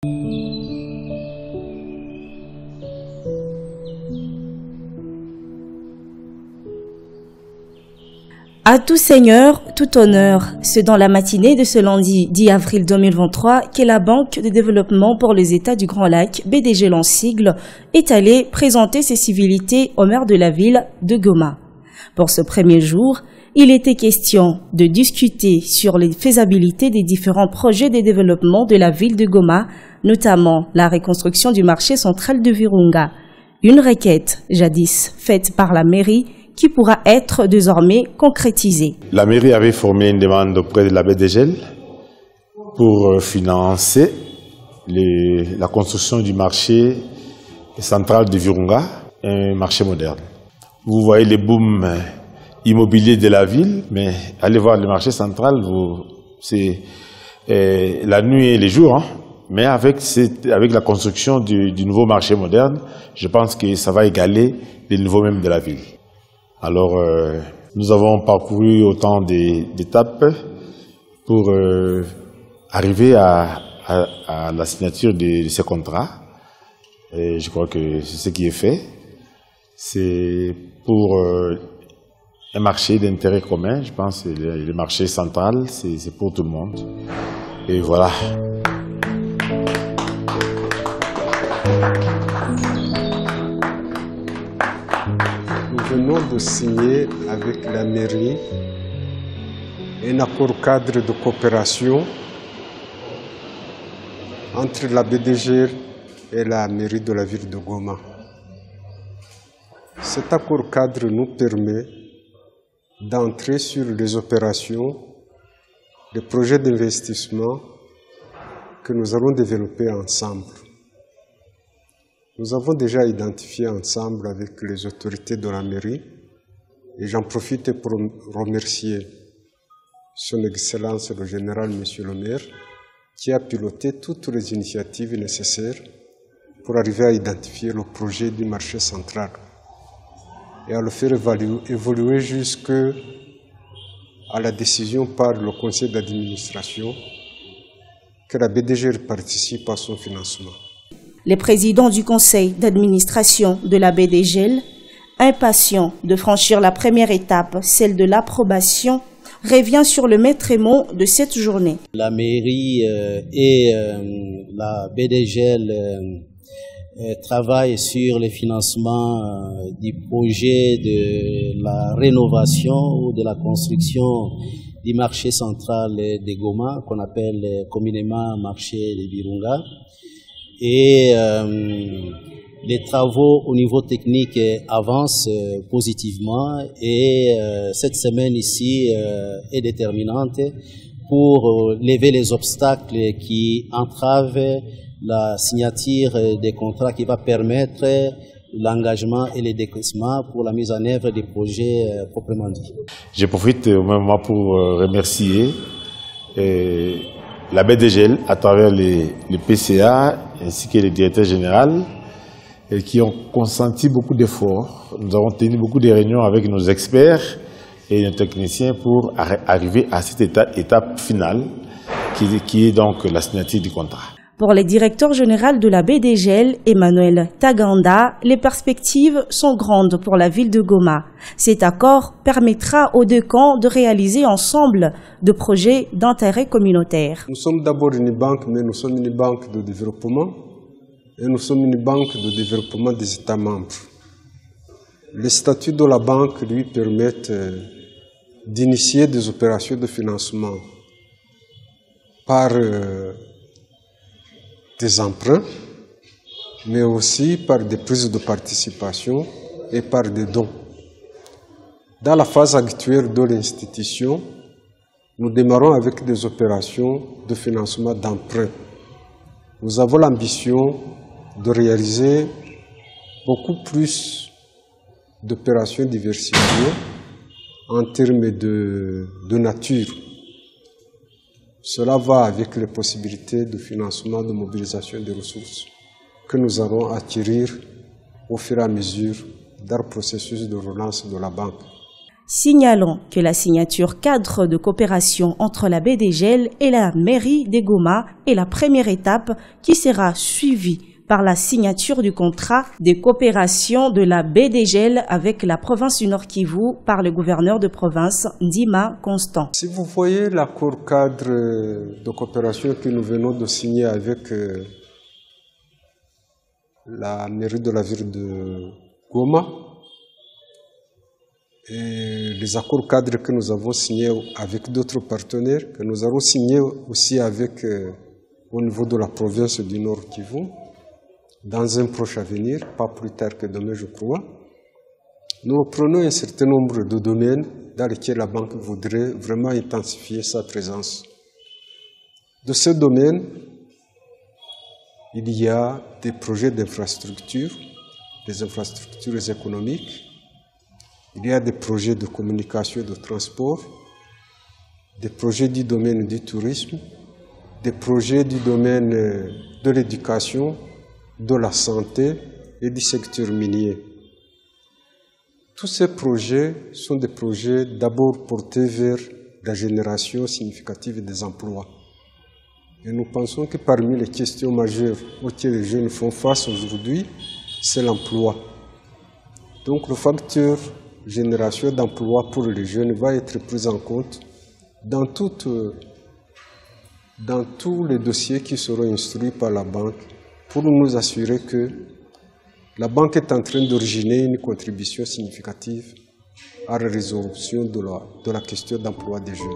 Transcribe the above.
À tout seigneur, tout honneur, c'est dans la matinée de ce lundi 10 avril 2023 que la Banque de développement pour les États du Grand Lac, BDGEL en sigle, est allée présenter ses civilités au maire de la ville de Goma. Pour ce premier jour, il était question de discuter sur les faisabilités des différents projets de développement de la ville de Goma, notamment la reconstruction du marché central de Virunga. Une requête jadis faite par la mairie qui pourra être désormais concrétisée. La mairie avait formé une demande auprès de la BDGEL pour financer la construction du marché central de Virunga, un marché moderne. Vous voyez les booms immobiliers de la ville, mais allez voir le marché central, c'est la nuit et les jours. Hein. Mais avec la construction du nouveau marché moderne, je pense que ça va égaler les niveaux même de la ville. Alors, nous avons parcouru autant d'étapes pour arriver à la signature de ces contrats. Et je crois que c'est ce qui est fait. C'est pour un marché d'intérêt commun. Je pense que le marché central, c'est pour tout le monde. Et voilà. Nous venons de signer avec la mairie un accord cadre de coopération entre la BDGEL et la mairie de la ville de Goma. Cet accord cadre nous permet d'entrer sur les opérations, les projets d'investissement que nous allons développer ensemble. Nous avons déjà identifié ensemble avec les autorités de la mairie, et j'en profite pour remercier son Excellence le Général Monsieur le Maire, qui a piloté toutes les initiatives nécessaires pour arriver à identifier le projet du marché central et à le faire évoluer jusqu'à la décision par le conseil d'administration que la BDGEL participe à son financement. Les présidents du conseil d'administration de la BDGEL, impatients de franchir la première étape, celle de l'approbation, revient sur le maître mot de cette journée. La mairie et la BDGEL travaillent sur le financement du projet de la rénovation ou de la construction du marché central de Goma, qu'on appelle communément marché de Virunga. Et les travaux au niveau technique avancent positivement et cette semaine ici est déterminante pour lever les obstacles qui entravent la signature des contrats qui va permettre l'engagement et le décaissement pour la mise en œuvre des projets proprement dit. Je profite au même moment pour remercier la BDGEL à travers les PCA ainsi que les directeurs généraux qui ont consenti beaucoup d'efforts. Nous avons tenu beaucoup de réunions avec nos experts et nos techniciens pour arriver à cette étape finale qui est donc la signature du contrat. Pour le directeur général de la BDGEL, Emmanuel Taganda, les perspectives sont grandes pour la ville de Goma. Cet accord permettra aux deux camps de réaliser ensemble de projets d'intérêt communautaire. Nous sommes d'abord une banque, mais nous sommes une banque de développement et nous sommes une banque de développement des États membres. Les statuts de la banque lui permettent d'initier des opérations de financement par des emprunts, mais aussi par des prises de participation et par des dons. Dans la phase actuelle de l'institution, nous démarrons avec des opérations de financement d'emprunt. Nous avons l'ambition de réaliser beaucoup plus d'opérations diversifiées en termes de nature. Cela va avec les possibilités de financement, de mobilisation des ressources que nous allons acquérir au fur et à mesure dans le processus de relance de la banque. Signalons que la signature cadre de coopération entre la BDGEL et la mairie des Goma est la première étape qui sera suivie par la signature du contrat de coopération de la BDGEL avec la province du Nord Kivu par le gouverneur de province Ndima Constant. Si vous voyez l'accord cadre de coopération que nous venons de signer avec la mairie de la ville de Goma, et les accords cadres que nous avons signés avec d'autres partenaires, que nous allons signer aussi avec au niveau de la province du Nord Kivu, dans un proche avenir, pas plus tard que demain je crois, nous prenons un certain nombre de domaines dans lesquels la banque voudrait vraiment intensifier sa présence. De ce domaine, il y a des projets d'infrastructures, des infrastructures économiques, il y a des projets de communication et de transport, des projets du domaine du tourisme, des projets du domaine de l'éducation, de la santé et du secteur minier. Tous ces projets sont des projets d'abord portés vers la génération significative des emplois. Et nous pensons que parmi les questions majeures auxquelles les jeunes font face aujourd'hui, c'est l'emploi. Donc le facteur génération d'emplois pour les jeunes va être pris en compte dans tous les dossiers qui seront instruits par la banque pour nous assurer que la banque est en train d'originer une contribution significative à la résolution de la question d'emploi des jeunes.